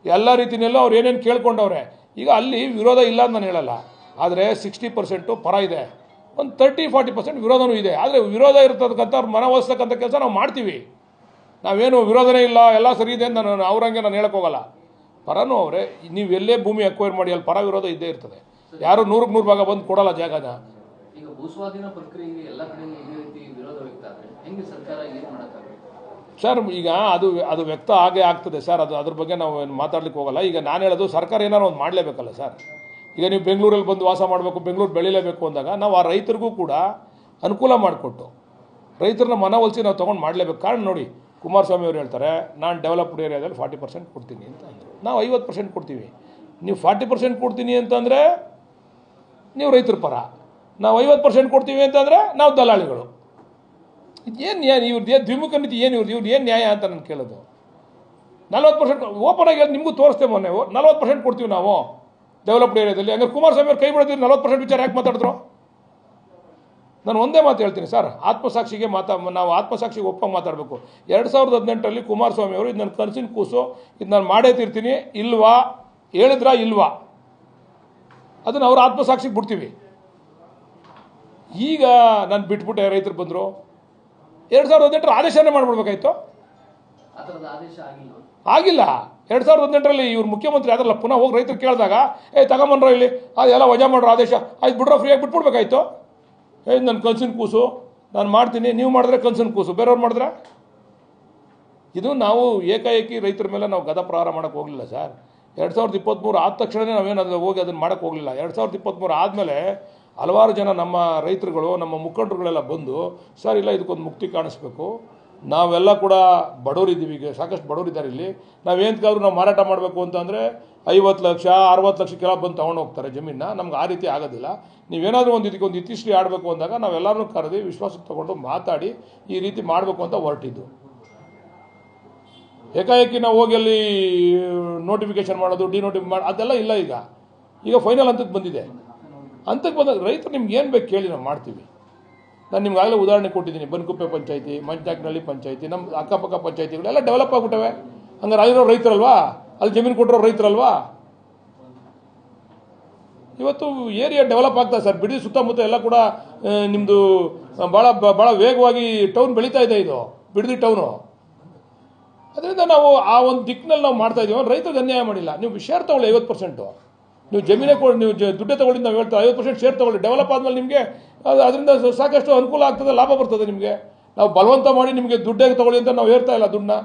ಎಲ್ಲ ರೀತಿಯಲ್ಲೂ ಅವ್ರು ಏನೇನು ಕೇಳ್ಕೊಂಡವ್ರೆ. ಈಗ ಅಲ್ಲಿ ವಿರೋಧ ಇಲ್ಲ ಅಂತ ನಾನು ಹೇಳಲ್ಲ, ಆದರೆ 60% ಪರ ಇದೆ, ಒಂದು 30-40% ವಿರೋಧನೂ ಇದೆ. ಆದರೆ ವಿರೋಧ ಇರ್ತಕ್ಕಂಥ ಅವ್ರು ಮನವೊಲಿಸ್ತಕ್ಕಂಥ ಕೆಲಸ ನಾವು ಮಾಡ್ತೀವಿ. ನಾವೇನು ವಿರೋಧನೇ ಇಲ್ಲ, ಎಲ್ಲ ಸರಿ ಇದೆ ಅಂತ ನಾನು ಅವ್ರಂಗೆ ನಾನು ಹೇಳೋಕ್ಕೋಗಲ್ಲ. ಪರನೂ ಅವರೇ, ನೀವು ಎಲ್ಲೇ ಭೂಮಿ ಅಕ್ವೈರ್ ಮಾಡಿ ಅಲ್ಲಿ ಪರ ವಿರೋಧ ಇದ್ದೇ ಇರ್ತದೆ. ಯಾರು 100ಕ್ಕೆ 100 ಭಾಗ ಬಂದು ಕೊಡಲ್ಲ ಜಾಗನ. ಈಗ ಭೂಸ್ವಾಧೀನ ಪ್ರಕ್ರಿಯೆಗೆ ಎಲ್ಲ ಕಡೆ ಇದೇ ರೀತಿ ವಿರೋಧ ವ್ಯಕ್ತಾದ್ರೆ ಹೆಂಗೆ ಸರ್ಕಾರ ಏನು ಮಾಡೋಕ್ಕಾಗುತ್ತೆ ಸರ್? ಈಗ ಅದು ವ್ಯಕ್ತ ಆಗೇ ಆಗ್ತದೆ ಸರ್. ಅದ್ರ ಬಗ್ಗೆ ನಾವು ಮಾತಾಡ್ಲಿಕ್ಕೆ ಹೋಗಲ್ಲ. ಈಗ ನಾನು ಹೇಳೋದು, ಸರ್ಕಾರ ಏನಾರು ಒಂದು ಮಾಡಲೇಬೇಕಲ್ಲ ಸರ್. ಈಗ ನೀವು ಬೆಂಗಳೂರಲ್ಲಿ ಬಂದು ವಾಸ ಮಾಡಬೇಕು, ಬೆಂಗಳೂರು ಬೆಳೀಲೇಬೇಕು ಅಂದಾಗ ನಾವು ಆ ರೈತರಿಗೂ ಕೂಡ ಅನುಕೂಲ ಮಾಡಿಕೊಟ್ಟು ರೈತರನ್ನ ಮನವೊಲಿಸಿ ನಾವು ತೊಗೊಂಡು ಮಾಡಲೇಬೇಕು. ಕಾರಣ ನೋಡಿ, ಕುಮಾರಸ್ವಾಮಿ ಅವರು ಹೇಳ್ತಾರೆ ನಾನು ಡೆವಲಪ್ಡ್ ಏರಿಯಾದಲ್ಲಿ 40% ಕೊಡ್ತೀನಿ ಅಂತ ಅಂದರು. ನಾವು 50% ಕೊಡ್ತೀವಿ. ನೀವು 40% ಕೊಡ್ತೀನಿ ಅಂತಂದರೆ ನೀವು ರೈತರ ಪರ, ನಾವು 50% ಕೊಡ್ತೀವಿ ಅಂತಂದರೆ ನಾವು ದಲ್ಲಾಳಿಗಳು. ಇದೇನು ಇವ್ರದ್ದು ದ್ವಿಮುಖ ನೀತಿ ಏನು? ಇವ್ರದ್ದು ಏನು ನ್ಯಾಯ ಅಂತ ನಾನು ಕೇಳೋದು. 40% ಓಪನ್ ಆಗಿ ನಿಮಗೂ ತೋರಿಸ್ತೇವೆ ಮೊನ್ನೆ, 40% ಕೊಡ್ತೀವಿ ನಾವು ಡೆವಲಪ್ಡ್ ಏರಿಯಾದಲ್ಲಿ. ಹಂಗಾರೆ ಕುಮಾರಸ್ವಾಮಿ ಅವ್ರು ಕೈ ಬಿಡೋದು 40% ವಿಚಾರ ಯಾಕೆ ಮಾತಾಡಿದ್ರು? ನಾನು ಒಂದೇ ಮಾತು ಹೇಳ್ತೀನಿ ಸರ್, ಆತ್ಮಸಾಕ್ಷಿಗೆ ನಾವು ಆತ್ಮಸಾಕ್ಷಿಗೆ ಒಪ್ಪಂಗೆ ಮಾತಾಡಬೇಕು. 2018ರಲ್ಲಿ ಕುಮಾರಸ್ವಾಮಿ ಅವರು ಇದು ನನ್ನ ಕನಸಿನ ಕೂಸು, ಇದು ನಾನು ಮಾಡೇ ತೀರ್ತೀನಿ ಇಲ್ವಾ ಹೇಳಿದ್ರಾ ಇಲ್ವಾ, ಅದನ್ನು ಅವ್ರ ಆತ್ಮಸಾಕ್ಷಿಗೆ ಬಿಡ್ತೀವಿ. ಈಗ ನಾನು ಬಿಟ್ಬಿಟ್ಟೆ, ರೈತರು ಬಂದರು 2018 ಆದೇಶನೇ ಮಾಡಿಬಿಡ್ಬೇಕಾಯ್ತು. ಆಗಿಲ್ಲ. 2018ರಲ್ಲಿ ಇವ್ರು ಮುಖ್ಯಮಂತ್ರಿ ಆದ್ರಲ್ಲ, ಪುನಃ ಹೋಗಿ ರೈತರು ಕೇಳಿದಾಗ ತಗೊಂಬನ್ರೋ ಇಲ್ಲಿ ಅದೆಲ್ಲ ವಜಾ ಮಾಡ್ರೋ ಆದೇಶ ಆಯ್ತು ಬಿಡ್ರೋ, ಫ್ರೀಯಾಗಿ ಬಿಟ್ಬಿಡ್ಬೇಕಾಯ್ತು. ನನ್ನ ಕನಸಿನ ಕೂಸು ನಾನು ಮಾಡ್ತೀನಿ, ನೀವು ಮಾಡಿದ್ರೆ ಕನಸಿನ ಕೂಸು, ಬೇರೆಯವ್ರು ಮಾಡಿದ್ರೆ. ಇದು ನಾವು ಏಕಾಏಕಿ ರೈತರ ಮೇಲೆ ನಾವು ಗದ ಪ್ರಹಾರ ಮಾಡೋಕ್ಕೆ ಹೋಗಲಿಲ್ಲ ಸರ್. 2023 ಆದ ತಕ್ಷಣವೇ ನಾವೇನು ಅದು ಹೋಗಿ ಅದನ್ನು ಮಾಡೋಕ್ಕೆ ಹೋಗಲಿಲ್ಲ. 2023 ಆದಮೇಲೆ ಹಲವಾರು ಜನ ನಮ್ಮ ರೈತರುಗಳು, ನಮ್ಮ ಮುಖಂಡರುಗಳೆಲ್ಲ ಬಂದು, ಸರ್ ಇಲ್ಲ ಇದಕ್ಕೊಂದು ಮುಕ್ತಿ ಕಾಣಿಸ್ಬೇಕು, ನಾವೆಲ್ಲ ಕೂಡ ಬಡವರಿದ್ದೀವಿ, ಈಗ ಸಾಕಷ್ಟು ಬಡವರಿದ್ದಾರೆ ಇಲ್ಲಿ, ನಾವೇಂತಕ್ಕಾದ್ರೂ ನಾವು ಮಾರಾಟ ಮಾಡಬೇಕು ಅಂತಂದರೆ 50 ಲಕ್ಷ 60 ಲಕ್ಷಕ್ಕೆಲ್ಲ ಬಂದು ತೊಗೊಂಡು ಹೋಗ್ತಾರೆ ಜಮೀನನ್ನ. ನಮ್ಗೆ ಆ ರೀತಿ ಆಗೋದಿಲ್ಲ. ನೀವೇನಾದರೂ ಒಂದು ಇತಿಶ್ರೀ ಆಡಬೇಕು ಅಂದಾಗ ನಾವೆಲ್ಲರೂ ಕರೆದು ವಿಶ್ವಾಸಕ್ಕೆ ತೊಗೊಂಡು ಮಾತಾಡಿ ಈ ರೀತಿ ಮಾಡಬೇಕು ಅಂತ ಹೊರಟಿದ್ದು. ಏಕಾಏಕಿ ನಾವು ಹೋಗಿ ಅಲ್ಲಿ ನೋಟಿಫಿಕೇಶನ್ ಮಾಡೋದು, ಡಿನೋಟಿಫೈ ಮಾಡೋದು ಅದೆಲ್ಲ ಇಲ್ಲ. ಈಗ ಫೈನಲ್ ಹಂತಕ್ಕೆ ಬಂದಿದೆ. ಹಂತಕ್ಕೆ ಬಂದಾಗ ರೈತರು ನಿಮ್ಗೆ ಏನು ಬೇಕು ಕೇಳಿ ನಾವು ಮಾಡ್ತೀವಿ. ನಾನು ನಿಮ್ಗೆ ಆಗಲೇ ಉದಾಹರಣೆ ಕೊಟ್ಟಿದ್ದೀನಿ. ಬನ್ಕುಪ್ಪೆ ಪಂಚಾಯಿತಿ, ಮಂಚಾಕ್ನಹಳ್ಳಿ ಪಂಚಾಯಿತಿ, ನಮ್ಮ ಅಕ್ಕಪಕ್ಕ ಪಂಚಾಯಿತಿಗಳೆಲ್ಲ ಡೆವಲಪ್ ಆಗಿಬಿಟ್ಟವೆ. ಹಂಗಾರೆ ಅಲ್ಲಿರೋ ರೈತರಲ್ವಾ, ಅಲ್ಲಿ ಜಮೀನು ಕೊಟ್ಟಿರೋ ರೈತರಲ್ವಾ. ಇವತ್ತು ಏರಿಯಾ ಡೆವಲಪ್ ಆಗ್ತದೆ ಸರ್. ಬಿಡದಿ ಸುತ್ತಮುತ್ತ ಎಲ್ಲ ಕೂಡ ನಿಮ್ಮದು ಭಾಳ ವೇಗವಾಗಿ ಟೌನ್ ಬೆಳೀತಾ ಇದೆ. ಇದು ಬಿಡದಿ ಟೌನು. ಅದರಿಂದ ನಾವು ಆ ಒಂದು ದಿಕ್ಕಿನಲ್ಲಿ ನಾವು ಮಾಡ್ತಾ ಇದ್ದೀವಿ. ರೈತರಿಗೆ ಅನ್ಯಾಯ ಮಾಡಿಲ್ಲ. ನೀವು ಶೇರ್ ತಗೊಳ್ಳಿ 50%. ನೀವು ಜಮೀನೇ ಕೊಡಿ, ನೀವು ದುಡ್ಡೇ ತಗೊಳ್ಳಿ. ನಾವು ಹೇಳ್ತಾ 50% ಶೇರ್ ತಗೊಳ್ಳಿ. ಡೆವಲಪ್ ಆದಮೇಲೆ ನಿಮಗೆ ಅದರಿಂದ ಸಾಕಷ್ಟು ಅನುಕೂಲ ಆಗ್ತದೆ, ಲಾಭ ಬರ್ತದೆ ನಿಮಗೆ. ನಾವು ಬಲವಂತ ಮಾಡಿ ನಿಮಗೆ ದುಡ್ಡೇ ತಗೊಳ್ಳಿ ಅಂತ ನಾವು ಹೇಳ್ತಾ ಇಲ್ಲ ದುಡ್ಡನ್ನ.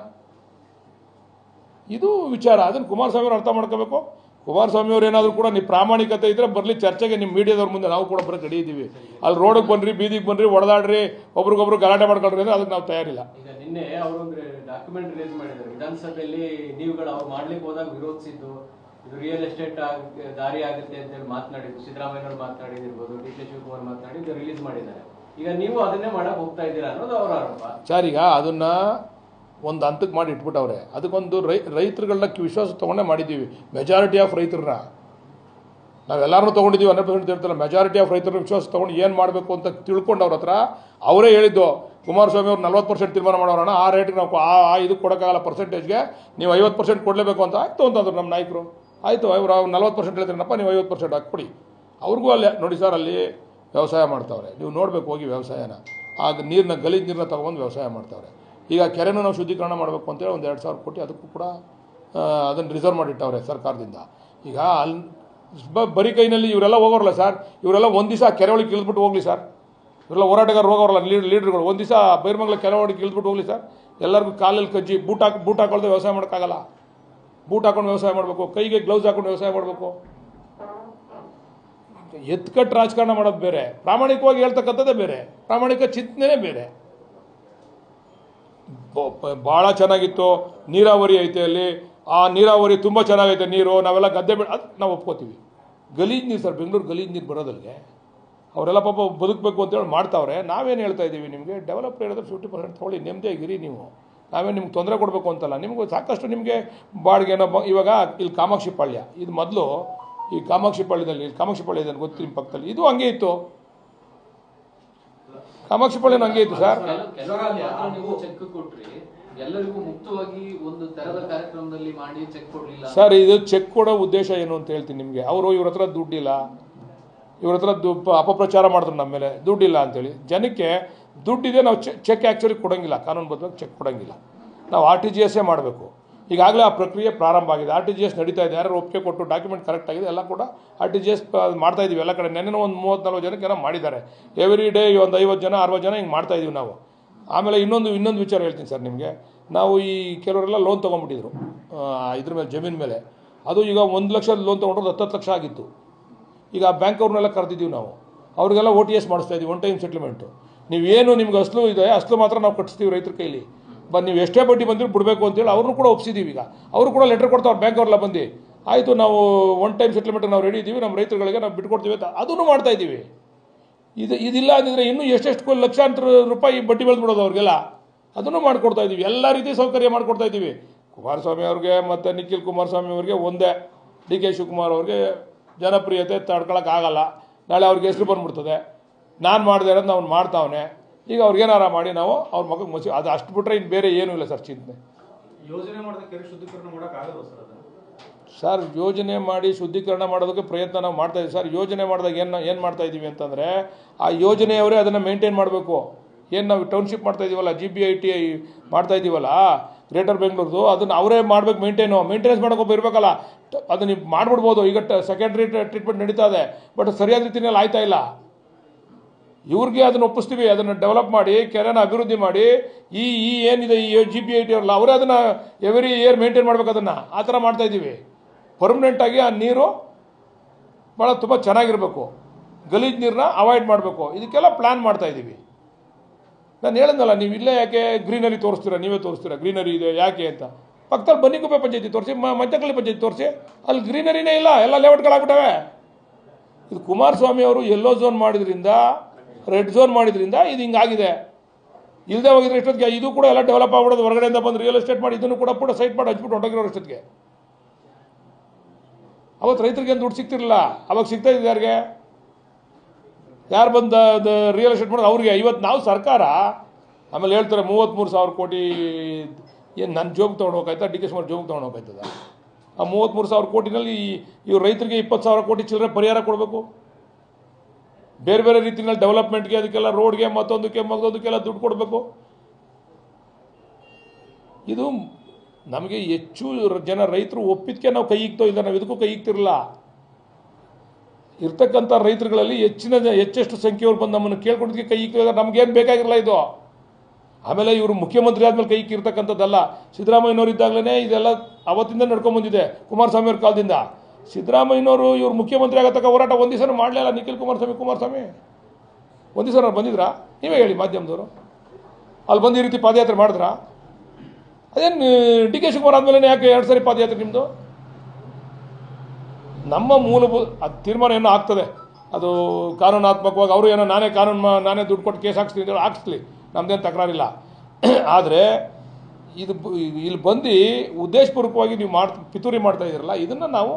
ಇದು ವಿಚಾರ. ಅದನ್ನು ಕುಮಾರಸ್ವಾಮಿ ಅವರು ಅರ್ಥ ಮಾಡ್ಕೋಬೇಕು. ಕುಮಾರಸ್ವಾಮಿ ಅವರು ಏನಾದರೂ ಕೂಡ ನೀವು ಪ್ರಾಮಾಣಿಕತೆ ಇದ್ದರೆ ಬರಲಿ ಚರ್ಚೆಗೆ, ನಿಮ್ಮ ಮೀಡಿಯಾದವ್ರ ಮುಂದೆ ನಾವು ಕೂಡ ಬರೋಕ್ಕೆ ರೆಡಿ ಇದ್ದೀವಿ. ಅಲ್ಲಿ ರೋಡಿಗೆ ಬನ್ನಿರಿ, ಬೀದಿಗೆ ಬನ್ನಿರಿ, ಹೊಡೆದಾಡ್ರಿ, ಒಬ್ರಿಗೊಬ್ರು ಗಲಾಟೆ ಮಾಡ್ಕೊಳ್ರಿ ಅಂದರೆ ಅದಕ್ಕೆ ನಾವು ತಯಾರಿಲ್ಲ. ಈಗ ನಿನ್ನೆ ಅವರು ಡಾಕ್ಯುಮೆಂಟ್ ರಿಲೀಸ್ ಮಾಡಿದ್ದಾರೆ ವಿಧಾನಸಭೆಯಲ್ಲಿ. ನೀವುಗಳು ಅವ್ರು ಮಾಡ್ಲಿಕ್ಕೆ ಹೋದಾಗ ವಿರೋಧಿಸಿದ್ದು, ಇದು ರಿಯಲ್ ಎಸ್ಟೇಟ್ ದಾರಿ ಆಗುತ್ತೆ ಅಂತ ಹೇಳಿ ಮಾತನಾಡಿದ್ದು. ಸಿದ್ದರಾಮಯ್ಯನವರು ಮಾತನಾಡಿದಿರ್ಬೋದು, ಡಿ ಕೆ ಶಿವಕುಮಾರ್ ಮಾತನಾಡಿದ್ದು ರಿಲೀಸ್ ಮಾಡಿದ್ದಾರೆ. ಈಗ ನೀವು ಅದನ್ನೇ ಮಾಡಕ್ ಹೋಗ್ತಾ ಇದ್ದೀರಾ ಅನ್ನೋದು ಅವರ ಆರೋಪ ಸರ್. ಈಗ ಅದನ್ನ ಒಂದು ಹಂತಕ್ಕೆ ಮಾಡಿ ಇಟ್ಬಿಟ್ಟವ್ರೆ. ಅದಕ್ಕೊಂದು ರೈತರುಗಳನ್ನ ವಿಶ್ವಾಸ ತೊಗೊಂಡೇ ಮಾಡಿದ್ದೀವಿ. ಮೆಜಾರಿಟಿ ಆಫ್ ರೈತರನ್ನ ನಾವೆಲ್ಲರೂ ತೊಗೊಂಡಿದ್ದೀವಿ. 100% ಹೇಳ್ತಾರೆ. ಮೆಜಾರಿಟಿ ಆಫ್ ರೈತರನ್ನ ವಿಶ್ವಾಸ ತೊಗೊಂಡು ಏನು ಮಾಡಬೇಕು ಅಂತ ತಿಳ್ಕೊಂಡು ಅವ್ರ ಹತ್ರ ಅವರೇ ಹೇಳಿದ್ದು. ಕುಮಾರಸ್ವಾಮಿ ಅವ್ರು 40% ತೀರ್ಮಾನ ಮಾಡೋಣ, ಆ ರೇಟ್ಗೆ ನಾವು ಇದಕ್ಕೆ ಕೊಡೋಕ್ಕಾಗಲ್ಲ, ಪರ್ಸೆಂಟೇಜ್ಗೆ ನೀವು 50% ಕೊಡಲೇಬೇಕು ಅಂತ. ಆಯಿತು ಅಂತಂದ್ರು ನಮ್ಮ ನಾಯಕರು. ಆಯಿತು, ಅವ್ರು 40% ಹೇಳ್ತೀರನಪ್ಪ, ನೀವು 50% ಹಾಕ್ಬಿಡಿ. ಅವ್ರಿಗೂ ಅಲ್ಲೇ ನೋಡಿ ಸರ್, ಅಲ್ಲಿ ವ್ಯವಸಾಯ ಮಾಡ್ತಾವ್ರೆ. ನೀವು ನೋಡಬೇಕು ಹೋಗಿ ವ್ಯವಸಾಯನ. ಆಗ ಗಲೀಜು ನೀರನ್ನ ತೊಗೊಂಡು ವ್ಯವಸಾಯ ಮಾಡ್ತಾವ್ರೆ. ಈಗ ಕೆರೆನೂ ನಾವು ಶುದ್ಧೀಕರಣ ಮಾಡಬೇಕು ಅಂತೇಳಿ ಒಂದು 2,000 ಕೋಟಿ ಅದಕ್ಕೂ ಕೂಡ ಅದನ್ನು ರಿಸರ್ವ್ ಮಾಡಿಟ್ಟವ್ರೆ ಸರ್ಕಾರದಿಂದ. ಈಗ ಅಲ್ಲಿ ಬರೀ ಕೈನಲ್ಲಿ ಇವರೆಲ್ಲ ಹೋಗೋರಲ್ಲ ಸರ್. ಇವರೆಲ್ಲ ಒಂದು ದಿವಸ ಕೆರೆ ಒಳಗೆ ಇಳಿದ್ಬಿಟ್ಟು ಹೋಗಲಿ ಸರ್. ಇವರೆಲ್ಲ ಹೋರಾಟಗಾರರು ಹೋಗೋರಲ್ಲ, ಲೀಡರ್ಗಳು. ಒಂದು ದಿವಸ ಬೈರ್ಮಂಗ್ಲ ಕೆರೆ ಒಳಗೆ ಇಳಿದ್ಬಿಟ್ಟು ಹೋಗಲಿ ಸರ್. ಎಲ್ಲರಿಗೂ ಕಾಲಲ್ಲಿ ಕಜ್ಜಿ ಬೂಟ್ ಹಾಕೊಳ್ದೆ ವ್ಯವಸಾಯ ಮಾಡೋಕ್ಕಾಗಲ್ಲ. ಬೂಟ್ ಹಾಕೊಂಡು ವ್ಯವಸಾಯ ಮಾಡಬೇಕು, ಕೈಗೆ ಗ್ಲೌಸ್ ಹಾಕೊಂಡು ವ್ಯವಸಾಯ ಮಾಡಬೇಕು. ಎತ್ಕಟ್ಟು ರಾಜಕಾರಣ ಮಾಡೋದು ಬೇರೆ, ಪ್ರಾಮಾಣಿಕವಾಗಿ ಹೇಳ್ತಕ್ಕಂಥದ್ದೇ ಬೇರೆ, ಪ್ರಾಮಾಣಿಕ ಚಿಂತನೆ ಬೇರೆ. ಭಾಳ ಚೆನ್ನಾಗಿತ್ತು, ನೀರಾವರಿ ಐತೆ ಅಲ್ಲಿ, ಆ ನೀರಾವರಿ ತುಂಬ ಚೆನ್ನಾಗೈತೆ ನೀರು, ನಾವೆಲ್ಲ ಗದ್ದೆ ಅದು ನಾವು ಒಪ್ಕೋತೀವಿ. ಗಲೀಜು ನೀರು ಸರ್, ಬೆಂಗಳೂರು ಗಲೀಜು ನೀರು ಬರೋದಲ್ಲಿಗೆ ಅವರೆಲ್ಲ ಪಾಪ ಬದುಕಬೇಕು ಅಂತೇಳಿ ಮಾಡ್ತಾವ್ರೆ. ನಾವೇನು ಹೇಳ್ತಾ ಇದ್ದೀವಿ, ನಿಮಗೆ ಡೆವಲಪ್ ಹೇಳಿದ್ರೆ 50% ತೊಗೊಳ್ಳಿ, ನೆಮ್ಮದಿಯಾಗಿರಿ ನೀವು. ನಾವೇನು ನಿಮ್ಗೆ ತೊಂದರೆ ಕೊಡಬೇಕು ಅಂತಲ್ಲ. ನಿಮಗೂ ಸಾಕಷ್ಟು ನಿಮಗೆ ಬಾಡಿಗೆನೋ ಇವಾಗ ಇಲ್ಲಿ ಕಾಮಾಕ್ಷಿ ಪಾಳ್ಯ, ಇದು ಮೊದಲು ಈ ಕಾಮಾಕ್ಷಿ ಪಾಳ್ಯದಲ್ಲಿ, ಕಾಮಾಕ್ಷಿ ಪಾಳ್ಯ ಇದೆ ಗೊತ್ತು ನಿಮ್ಮ ಪಕ್ಕದಲ್ಲಿ, ಇದು ಹಂಗೆ ಇತ್ತು. ಕಾಮಾಕ್ಷಿ ಪಾಳ್ಯನೂ ಹಂಗೆ ಇತ್ತು ಸರ್. ನೀವು ಚೆಕ್ ಕೊಟ್ರಿ, ಎಲ್ಲರಿಗೂ ಮುಕ್ತವಾಗಿ ಒಂದು ತರದ ಕಾರ್ಯಕ್ರಮದಲ್ಲಿ ಮಾಡಿ ಚೆಕ್ ಕೊಡಲಿಲ್ಲ ಸರ್. ಇದು ಚೆಕ್ ಕೊಡೋ ಉದ್ದೇಶ ಏನು ಅಂತ ಹೇಳ್ತೀನಿ ನಿಮಗೆ. ಇವ್ರ ಹತ್ರ ದುಡ್ಡಿಲ್ಲ, ಇವ್ರ ಹತ್ರ ಅಪಪ್ರಚಾರ ಮಾಡಿದ್ರು ನಮ್ಮ ಮೇಲೆ ದುಡ್ಡಿಲ್ಲ ಅಂತೇಳಿ. ಜನಕ್ಕೆ ದುಡ್ಡಿದೆ, ನಾವು ಚೆಕ್ ಆ್ಯಕ್ಚುಲಿ ಕೊಡೋಂಗಿಲ್ಲ, ಕಾನೂನುಬದ್ಧವಾಗಿ ಚೆಕ್ ಕೊಡೋಂಗಿಲ್ಲ. ನಾವು RTGS ಮಾಡಬೇಕು. ಈಗಾಗಲೇ ಆ ಪ್ರಕ್ರಿಯೆ ಪ್ರಾರಂಭ ಆಗಿದೆ. RTGS ನಡೀತಾ ಇದೆ. ಯಾರು ಒಪ್ಪಿಗೆ ಕೊಟ್ಟು ಡಾಕ್ಯುಮೆಂಟ್ ಕರೆಕ್ಟ್ ಆಗಿದೆ, ಎಲ್ಲ ಕೂಡ RTGS ಮಾಡ್ತಾ ಇದ್ದೀವಿ ಎಲ್ಲ ಕಡೆ. ನೆನ್ನೆ ಒಂದು 30-40 ಜನಕ್ಕೆ ಏನೋ ಮಾಡಿದ್ದಾರೆ. ಎವ್ರಿ ಡೇ ಒಂದು 50 ಜನ 60 ಜನ ಹಿಂಗೆ ಮಾಡ್ತಾ ಇದೀವಿ ನಾವು. ಆಮೇಲೆ ಇನ್ನೊಂದು ವಿಚಾರ ಹೇಳ್ತೀನಿ ಸರ್ ನಿಮಗೆ. ನಾವು ಈ ಕೆಲವರೆಲ್ಲ ಲೋನ್ ತೊಗೊಂಡ್ಬಿಟ್ಟಿದ್ರು ಇದ್ರ ಮೇಲೆ, ಜಮೀನ್ ಮೇಲೆ. ಅದು ಈಗ 1 ಲಕ್ಷ ಲೋನ್ ತೊಗೊಂಡ್ರೆ 10 ಲಕ್ಷ ಆಗಿತ್ತು. ಈಗ ಬ್ಯಾಂಕ್ ಅವ್ರನ್ನೆಲ್ಲ ಕರೆದಿದ್ದೀವಿ ನಾವು. ಅವ್ರಿಗೆಲ್ಲ OTS ಮಾಡಿಸ್ತಾ ಇದ್ದೀವಿ, ಒನ್ ಟೈಮ್ ಸೆಟ್ಲ್ಮೆಂಟು. ನೀವೇನು ನಿಮ್ಗೆ ಅಸಲು ಇದೆ, ಅಸಲು ಮಾತ್ರ ನಾವು ಕಟ್ಟಿಸ್ತೀವಿ ರೈತರ ಕೈಲಿ. ನೀವು ಎಷ್ಟೇ ಬಡ್ಡಿ ಬಂದರೂ ಬಿಡಬೇಕು ಅಂತೇಳಿ ಅವ್ರನ್ನೂ ಕೂಡ ಒಪ್ಪಿಸಿದ್ದೀವಿ. ಈಗ ಅವರು ಕೂಡ ಲೆಟರ್ ಕೊಡ್ತಾವ್ರು ಬ್ಯಾಂಕ್ ಅವ್ರೆಲ್ಲ ಬಂದು, ಆಯಿತು ನಾವು ಒನ್ ಟೈಮ್ ಸೆಟ್ಲ್ಮೆಂಟ್ ನಾವು ರೆಡಿ ಇದ್ದೀವಿ, ನಮ್ಮ ರೈತರುಗಳಿಗೆ ನಾವು ಬಿಟ್ಕೊಡ್ತೀವಿ ಅಂತ ಅದನ್ನು ಮಾಡ್ತಾ ಇದ್ದೀವಿ. ಇದಿಲ್ಲ ಅಂದಿದ್ರೆ ಇನ್ನೂ ಎಷ್ಟೆಷ್ಟು ಲಕ್ಷಾಂತರ ರೂಪಾಯಿ ಬಡ್ಡಿ ಬೆಳೆದ್ಬಿಡೋದು ಅವ್ರಿಗೆಲ್ಲ. ಅದನ್ನು ಮಾಡಿಕೊಡ್ತಾ ಇದ್ದೀವಿ. ಎಲ್ಲ ರೀತಿ ಸೌಕರ್ಯ ಮಾಡಿಕೊಡ್ತಾ ಇದ್ದೀವಿ. ಕುಮಾರಸ್ವಾಮಿ ಅವ್ರಿಗೆ ಮತ್ತು ನಿಖಿಲ್ ಕುಮಾರಸ್ವಾಮಿ ಅವ್ರಿಗೆ ಒಂದೇ, ಡಿ ಕೆ ಶಿವಕುಮಾರ್ ಅವ್ರಿಗೆ ಜನಪ್ರಿಯತೆ ತಡ್ಕೊಳಕ್ಕಾಗಲ್ಲ. ನಾಳೆ ಅವ್ರಿಗೆ ಹೆಸರು ಬಂದ್ಬಿಡ್ತದೆ. ನಾನು ಮಾಡಿದೆ ಅನ್ನೋದು ಅವ್ನು ಮಾಡ್ತಾವನೆ. ಈಗ ಅವ್ರಿಗೇನಾರ ಮಾಡಿ ನಾವು ಅವ್ರ ಮಗಕ್ಕೆ ಮಸಿ, ಅದು ಅಷ್ಟು ಬಿಟ್ಟರೆ ಇನ್ನು ಬೇರೆ ಏನೂ ಇಲ್ಲ ಸರ್ ಚಿಂತನೆ. ಯೋಜನೆ ಮಾಡಿದ ಕೆರೆ ಶುದ್ಧೀಕರಣ ಮಾಡೋಕ್ಕಾಗಲ್ಲ ಸರ್ ಅದನ್ನು? ಸರ್ ಯೋಜನೆ ಮಾಡಿ ಶುದ್ಧೀಕರಣ ಮಾಡೋದಕ್ಕೆ ಪ್ರಯತ್ನ ನಾವು ಮಾಡ್ತಾ ಇದ್ದೀವಿ ಸರ್. ಯೋಜನೆ ಮಾಡಿದಾಗ ಏನು ಮಾಡ್ತಾ ಇದ್ದೀವಿ ಅಂತಂದರೆ, ಆ ಯೋಜನೆಯವರೇ ಅದನ್ನು ಮೇಂಟೈನ್ ಮಾಡಬೇಕು. ಏನು ನಾವು ಟೌನ್ಶಿಪ್ ಮಾಡ್ತಾ ಇದ್ದೀವಲ್ಲ, GBIT ಮಾಡ್ತಾ ಇದ್ದೀವಲ್ಲ ಗ್ರೇಟರ್ ಬೆಂಗಳೂರ್ದು, ಅದನ್ನು ಅವರೇ ಮಾಡಬೇಕು. ಮೇಂಟೆನೆನ್ಸ್ ಮಾಡೋಕೆ ಇರಬೇಕಲ್ಲ. ಅದು ನೀವು ಮಾಡಿಬಿಡ್ಬೋದು. ಈಗ ಸೆಕೆಂಡ್ರಿ ಟ್ರೀಟ್ಮೆಂಟ್ ನಡೀತಾ ಇದೆ, ಬಟ್ ಸರಿಯಾದ ರೀತಿಯಲ್ಲಿ ಆಯ್ತಾ ಇಲ್ಲ. ಇವ್ರಿಗೆ ಅದನ್ನು ಒಪ್ಪಿಸ್ತೀವಿ. ಅದನ್ನು ಡೆವಲಪ್ ಮಾಡಿ, ಕೆರೆನ ಅಭಿವೃದ್ಧಿ ಮಾಡಿ, ಈ ಏನಿದೆ ಈ GBIT ಅವರಲ್ಲ, ಅವರೇ ಅದನ್ನು ಎವ್ರಿ ಇಯರ್ ಮೇಂಟೈನ್ ಮಾಡ್ಬೇಕು. ಅದನ್ನು ಆ ಥರ ಮಾಡ್ತಾ ಇದ್ದೀವಿ. ಪರ್ಮನೆಂಟಾಗಿ ಆ ನೀರು ಭಾಳ ತುಂಬ ಚೆನ್ನಾಗಿರಬೇಕು, ಗಲೀಜು ನೀರನ್ನ ಅವಾಯ್ಡ್ ಮಾಡಬೇಕು. ಇದಕ್ಕೆಲ್ಲ ಪ್ಲ್ಯಾನ್ ಮಾಡ್ತಾಯಿದ್ದೀವಿ. ನಾನು ಹೇಳಿದ್ನಲ್ಲ, ನೀವು ಇಲ್ಲೇ ಯಾಕೆ ಗ್ರೀನರಿ ತೋರಿಸ್ತೀರಾ, ನೀವೇ ತೋರಿಸ್ತೀರಾ ಗ್ರೀನರಿ ಇದೆ ಯಾಕೆ ಅಂತ. ಪಕ್ಕದಲ್ಲಿ ಬನ್ನಿಗುಪ್ಪೆ ಪಂಚಾಯತಿ ತೋರಿಸಿ, ಮಧ್ಯಕಳ್ಳಿ ಪಂಚಾಯತಿ ತೋರಿಸಿ, ಅಲ್ಲಿ ಗ್ರೀನರಿನೇ ಇಲ್ಲ, ಎಲ್ಲ ಲೇಔಟ್ಗಳಾಗ್ಬಿಟ್ಟವೆ. ಇದು ಕುಮಾರಸ್ವಾಮಿ ಅವರು ಯೆಲ್ಲೋ ಝೋನ್ ಮಾಡಿದ್ರಿಂದ, ರೆಡ್ ಝೋನ್ ಮಾಡಿದ್ರಿಂದ ಇದು ಹಿಂಗಾಗಿದೆ. ಇಲ್ಲದೆ ಹೋಗಿದ್ರೆ ಇಷ್ಟೊತ್ತಿಗೆ ಇದು ಕೂಡ ಎಲ್ಲ ಡೆವಲಪ್ ಆಗ್ಬಿಡೋದು. ಹೊರಗಡೆಯಿಂದ ಬಂದು ರಿಯಲ್ ಎಸ್ಟೇಟ್ ಮಾಡಿ ಇದನ್ನು ಕೂಡ ಸೈಟ್ ಮಾಡಿ ಹಚ್ಬಿಟ್ಟು ಹೊಂಟೋಗಿರೋ ಅಷ್ಟೊತ್ತಿಗೆ. ಅವತ್ತು ರೈತರಿಗೆ ದುಡ್ಡು ಸಿಗ್ತಿರಲಿಲ್ಲ, ಅವಾಗ ಸಿಗ್ತಾ ಇದೆ ಯಾರಿಗೆ? ಯಾರು ಬಂದ ರಿಯಲ್ ಎಸ್ಟೇಟ್ ಮಾಡೋದು ಅವ್ರಿಗೆ. ಇವತ್ತು ನಾವು ಸರ್ಕಾರ ಆಮೇಲೆ ಹೇಳ್ತಾರೆ 33,000 ಕೋಟಿ ಏನು ನನ್ನ ಜೋಬ್ ತೊಗೊಂಡೋಗಾಯ್ತಾ, ಡಿ ಕೆ ಶಿವಕುಮಾರ್ ಜೋಬ್ ತೊಗೊಂಡೋಗಾಯ್ತದ? ಆ 33,000 ಕೋಟಿನಲ್ಲಿ ಇವ್ರು ರೈತರಿಗೆ 20,000 ಕೋಟಿ ಚಿಲ್ಲರೆ ಪರಿಹಾರ ಕೊಡಬೇಕು. ಬೇರೆ ಬೇರೆ ರೀತಿಯಲ್ಲಿ ಡೆವಲಪ್ಮೆಂಟ್ಗೆ, ಅದಕ್ಕೆಲ್ಲ ರೋಡ್ಗೆ, ಮತ್ತೊಂದಕ್ಕೆಲ್ಲ ದುಡ್ಡು ಕೊಡಬೇಕು. ಇದು ನಮಗೆ ಹೆಚ್ಚು ಜನ ರೈತರು ಒಪ್ಪಿದ್ಕೆ ನಾವು ಕೈ ಇಕ್ತೋ ಇಲ್ಲ, ನಾವು ಇದಕ್ಕೂ ಕೈ ಇಕ್ತಿರಲ್ಲ. ಇರ್ತಕ್ಕಂಥ ರೈತರುಗಳಲ್ಲಿ ಹೆಚ್ಚೆಷ್ಟು ಸಂಖ್ಯೆಯವ್ರು ಬಂದು ನಮ್ಮನ್ನು ಕೇಳ್ಕೊಂಡಿದ್ದಕ್ಕೆ ಕೈ ಇಕ್ಕಿದ್ರೆ ನಮಗೇನು ಬೇಕಾಗಿರಲ್ಲ ಇದು. ಆಮೇಲೆ ಇವರು ಮುಖ್ಯಮಂತ್ರಿ ಆದಮೇಲೆ ಕೈ ಇಕ್ಕಿರ್ತಕ್ಕಂಥದ್ದಲ್ಲ. ಸಿದ್ದರಾಮಯ್ಯನವರು ಇದ್ದಾಗಲೇ ಇದೆಲ್ಲ ಅವತ್ತಿಂದ ನಡ್ಕೊಂಡ್ಬಂದಿದೆ, ಕುಮಾರಸ್ವಾಮಿ ಅವ್ರ ಕಾಲದಿಂದ. ಸಿದ್ದರಾಮಯ್ಯನವರು ಇವರು ಮುಖ್ಯಮಂತ್ರಿ ಆಗತಕ್ಕ ಹೋರಾಟ ಒಂದು ದಿವಸ ಮಾಡಲಿಲ್ಲ. ನಿಖಿಲ್ ಕುಮಾರಸ್ವಾಮಿ ಒಂದು ದಿವಸ ಬಂದಿದ್ರಾ? ನೀವೇ ಹೇಳಿ ಮಾಧ್ಯಮದವರು. ಅಲ್ಲಿ ಬಂದು ಈ ರೀತಿ ಪಾದಯಾತ್ರೆ ಮಾಡಿದ್ರಾ? ಅದೇನು ಡಿ ಕೆ ಶಿವಕುಮಾರ್ ಆದಮೇಲೆ ಯಾಕೆ 2 ಸಾರಿ ಪಾದಯಾತ್ರೆ ನಿಮ್ಮದು? ನಮ್ಮ ಮೂಲಭೂತ ಅದು ತೀರ್ಮಾನ ಏನೋ ಆಗ್ತದೆ, ಅದು ಕಾನೂನಾತ್ಮಕವಾಗಿ ಅವರು ಏನೋ ನಾನೇ ದುಡ್ಡು ಕೊಟ್ಟು ಕೇಸ್ ಹಾಕ್ಸ್ತೀನಿ ಅಂತ ಹಾಕ್ಸ್ಲಿ, ನಮ್ಮದೇನು ತಕರಾರಿಲ್ಲ. ಆದರೆ ಇದು ಇಲ್ಲಿ ಬಂದು ಉದ್ದೇಶಪೂರ್ವಕವಾಗಿ ನೀವು ಪಿತೂರಿ ಮಾಡ್ತಾ ಇದ್ದೀರಲ್ಲ, ಇದನ್ನು ನಾವು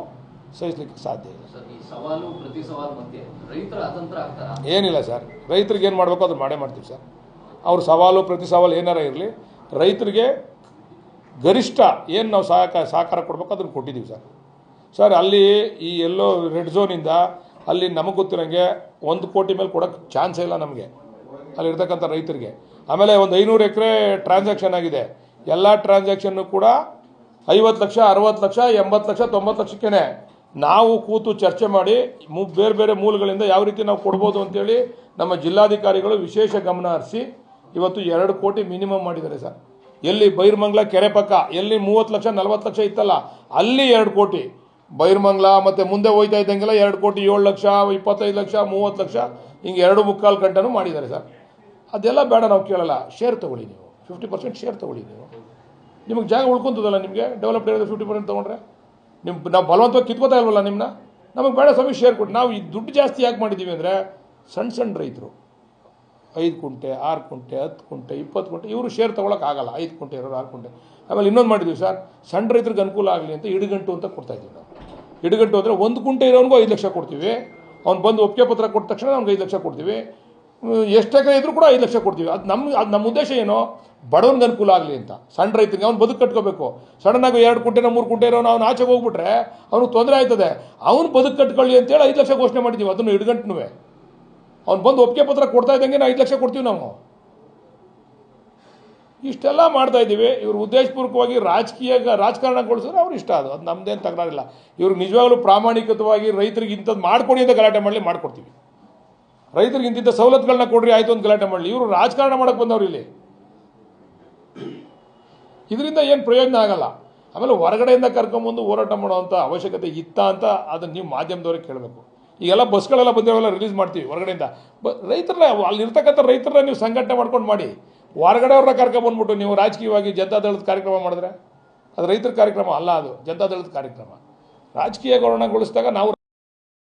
ಸಹಿಸಲಿಕ್ಕೆ ಸಾಧ್ಯ ಇಲ್ಲ. ಏನಿಲ್ಲ ಸರ್, ರೈತರಿಗೆ ಏನು ಮಾಡಬೇಕು ಅದನ್ನು ಮಾಡೇ ಮಾಡ್ತೀವಿ ಸರ್. ಅವ್ರ ಸವಾಲು ಪ್ರತಿ ಸವಾಲು ಏನಾರ ಇರಲಿ, ರೈತರಿಗೆ ಗರಿಷ್ಠ ಏನು ನಾವು ಸಹಕಾರ ಕೊಡಬೇಕು ಅದನ್ನು ಕೊಟ್ಟಿದ್ದೀವಿ ಸರ್. ಅಲ್ಲಿ ಈ ಎಲ್ಲೋ ರೆಡ್ ಝೋನಿಂದ ಅಲ್ಲಿ ನಮಗೆ ಗೊತ್ತಿರೋಂಗೆ 1 ಕೋಟಿ ಮೇಲೆ ಕೊಡೋಕ್ಕೆ ಚಾನ್ಸೇ ಇಲ್ಲ ನಮಗೆ, ಅಲ್ಲಿರ್ತಕ್ಕಂಥ ರೈತರಿಗೆ. ಆಮೇಲೆ ಒಂದು 500 ಎಕರೆ ಟ್ರಾನ್ಸಾಕ್ಷನ್ ಆಗಿದೆ. ಎಲ್ಲ ಟ್ರಾನ್ಸಾಕ್ಷನ್ನು ಕೂಡ 50 ಲಕ್ಷ, 60 ಲಕ್ಷ, 80 ಲಕ್ಷ, 90 ಲಕ್ಷಕ್ಕೇ ನಾವು ಕೂತು ಚರ್ಚೆ ಮಾಡಿ ಬೇರೆ ಬೇರೆ ಮೂಲಗಳಿಂದ ಯಾವ ರೀತಿ ನಾವು ಕೊಡ್ಬೋದು ಅಂತೇಳಿ ನಮ್ಮ ಜಿಲ್ಲಾಧಿಕಾರಿಗಳು ವಿಶೇಷ ಗಮನ ಹರಿಸಿ ಇವತ್ತು 2 ಕೋಟಿ ಮಿನಿಮಮ್ ಮಾಡಿದ್ದಾರೆ ಸರ್. ಎಲ್ಲಿ ಬೈರ್ಮಂಗ್ಲ ಕೆರೆ ಪಕ್ಕ ಎಲ್ಲಿ 30 ಲಕ್ಷ 40 ಲಕ್ಷ ಇತ್ತಲ್ಲ, ಅಲ್ಲಿ 2 ಕೋಟಿ. ಬೈರ್ಮಂಗ್ಲ ಮತ್ತು ಮುಂದೆ ಹೋಯ್ತಾ ಇದ್ದಂಗೆಲ್ಲ 2 ಕೋಟಿ 7 ಲಕ್ಷ, 25 ಲಕ್ಷ, 30 ಲಕ್ಷ, ಹಿಂಗೆ 2.25 ಗಂಟೆನೂ ಮಾಡಿದ್ದಾರೆ ಸರ್. ಅದೆಲ್ಲ ಬೇಡ, ನಾವು ಕೇಳಲ್ಲ. ಶೇರ್ ತೊಗೊಳ್ಳಿ, ನೀವು 50% ಶೇರ್ ತೊಗೊಳ್ಳಿ. ನಿಮಗೆ ಜಾಗ ಉಳ್ಕೊಂತದಲ್ಲ, ನಿಮಗೆ ಡೆವಲಪ್ಡ್ ಏರಿಯಾದ 50% ತೊಗೊಂಡ್ರೆ ನಾವು ಬಲವಂತವಾಗಿ ಕಿತ್ಕೋತಾ ಇಲ್ವಲ್ಲ ನಿಮ್ಮನ್ನ. ನಮಗೆ ಬೇಡ ಸ್ವಾಮಿ, ಶೇರ್ ಕೊಟ್ಟು. ನಾವು ಈ ದುಡ್ಡು ಜಾಸ್ತಿ ಯಾಕೆ ಮಾಡಿದ್ದೀವಿ ಅಂದರೆ, ಸಣ್ಣ ರೈತರು 5 ಕುಂಟೆ, 6 ಕುಂಟೆ, 10 ಕುಂಟೆ, 20 ಕುಂಟೆ ಇವರು ಶೇರ್ ತೊಗೊಳಕ್ಕಾಗಲ್ಲ. 5 ಕುಂಟೆ ಇರೋರು 6 ಕುಂಟೆ. ಆಮೇಲೆ ಇನ್ನೊಂದು ಮಾಡಿದ್ದೀವಿ ಸರ್, ಸಣ್ಣ ರೈತರಿಗೆ ಅನುಕೂಲ ಆಗಲಿ ಅಂತ ಇಡುಗಂಟು ಅಂತ ಕೊಡ್ತಾಯಿದ್ದೀವಿ ನಾವು. ಇಡುಗಂಟು ಅಂದರೆ 1 ಕುಂಟೆ ಇರೋನಿಗೂ 5 ಲಕ್ಷ ಕೊಡ್ತೀವಿ. ಅವ್ನು ಬಂದು ಒಪ್ಪಿಗೆ ಪತ್ರ ಕೊಟ್ಟ ತಕ್ಷಣ ಅವ್ನಿಗೆ 5 ಲಕ್ಷ ಕೊಡ್ತೀವಿ. ಎಷ್ಟು ಎಕರೆ ಇದ್ರೂ ಕೂಡ 5 ಲಕ್ಷ ಕೊಡ್ತೀವಿ. ಅದು ನಮ್ಮ ಉದ್ದೇಶ ಏನು, ಬಡವನಿಗೆ ಅನುಕೂಲ ಆಗಲಿ ಅಂತ. ಸಣ್ಣ ರೈತರಿಗೆ ಅವ್ನು ಬದುಕು ಕಟ್ಕೋಬೇಕು. ಸಡನ್ನಾಗಿ 2 ಕುಂಟೆನ 3 ಕುಂಟೆ ಇರೋನು ಅವ್ನು ಆಚೆಗೆ ಹೋಗ್ಬಿಟ್ರೆ ಅವ್ನಿಗೆ ತೊಂದರೆ ಆಯ್ತದೆ. ಅವ್ನು ಬದುಕು ಕಟ್ಕೊಳ್ಳಿ ಅಂತೇಳಿ 5 ಲಕ್ಷ ಘೋಷಣೆ ಮಾಡಿದ್ದೀವಿ. ಅದನ್ನು ಇಡುಗಂಟು ಅವ್ನು ಬಂದು ಒಪ್ಪಿಗೆ ಪತ್ರ ಕೊಡ್ತಾ ಇದ್ದಂಗೆ 5 ಲಕ್ಷ ಕೊಡ್ತೀವಿ ನಾವು. ಇಷ್ಟೆಲ್ಲ ಮಾಡ್ತಾ ಇದ್ದೀವಿ. ಇವರು ಉದ್ದೇಶಪೂರ್ವಕವಾಗಿ ರಾಜಕಾರಣಗೊಳಿಸಿದ್ರೆ ಅವ್ರು ಇಷ್ಟ, ಅದು ನಮ್ಮದೇನು ತಕರಾರಿಲ್ಲ. ಇವ್ರಿಗೆ ನಿಜವಾಗ್ಲೂ ಪ್ರಾಮಾಣಿಕವಾಗಿ ರೈತರಿಗೆ ಇಂಥದ್ದು ಮಾಡ್ಕೊಡಿ ಅಂತ ಗಲಾಟೆ ಮಾಡಲಿ, ಮಾಡ್ಕೊಡ್ತೀವಿ. ರೈತರಿಗೆ ಇಂತಿಂಥ ಸವಲತ್ತುಗಳನ್ನ ಕೊಡ್ರಿ ಆಯಿತು ಅಂತ ಗಲಾಟೆ ಮಾಡಲಿ. ಇವರು ರಾಜಕಾರಣ ಮಾಡೋಕ್ಕೆ ಬಂದವ್ರು ಇಲ್ಲಿ. ಇದರಿಂದ ಏನು ಪ್ರಯೋಜನ ಆಗಲ್ಲ. ಆಮೇಲೆ ಹೊರಗಡೆಯಿಂದ ಕರ್ಕೊಂಬಂದು ಹೋರಾಟ ಮಾಡೋವಂಥ ಅವಶ್ಯಕತೆ ಇತ್ತ ಅಂತ ಅದನ್ನು ನೀವು ಮಾಧ್ಯಮದವ್ರಿಗೆ ಕೇಳಬೇಕು. ಈಗೆಲ್ಲ ಬಸ್ಗಳೆಲ್ಲ ಬಂದಿರೋವೆಲ್ಲ ರಿಲೀಸ್ ಮಾಡ್ತೀವಿ ಹೊರಗಡೆಯಿಂದ. ರೈತರನ್ನ ಅಲ್ಲಿರ್ತಕ್ಕಂಥ ರೈತರನ್ನ ನೀವು ಸಂಘಟನೆ ಮಾಡ್ಕೊಂಡು ಮಾಡಿ. ಹೊರಗಡೆಯವ್ರನ್ನ ಕರ್ಕೊಂಬಂದ್ಬಿಟ್ಟು ನೀವು ರಾಜಕೀಯವಾಗಿ ಜನತಾದಳದ ಕಾರ್ಯಕ್ರಮ ಮಾಡಿದ್ರೆ ಅದು ರೈತರ ಕಾರ್ಯಕ್ರಮ ಅಲ್ಲ, ಅದು ಜನತಾದಳದ ಕಾರ್ಯಕ್ರಮ. ರಾಜಕೀಯಗೊಳಿಸಿದಾಗ ನಾವು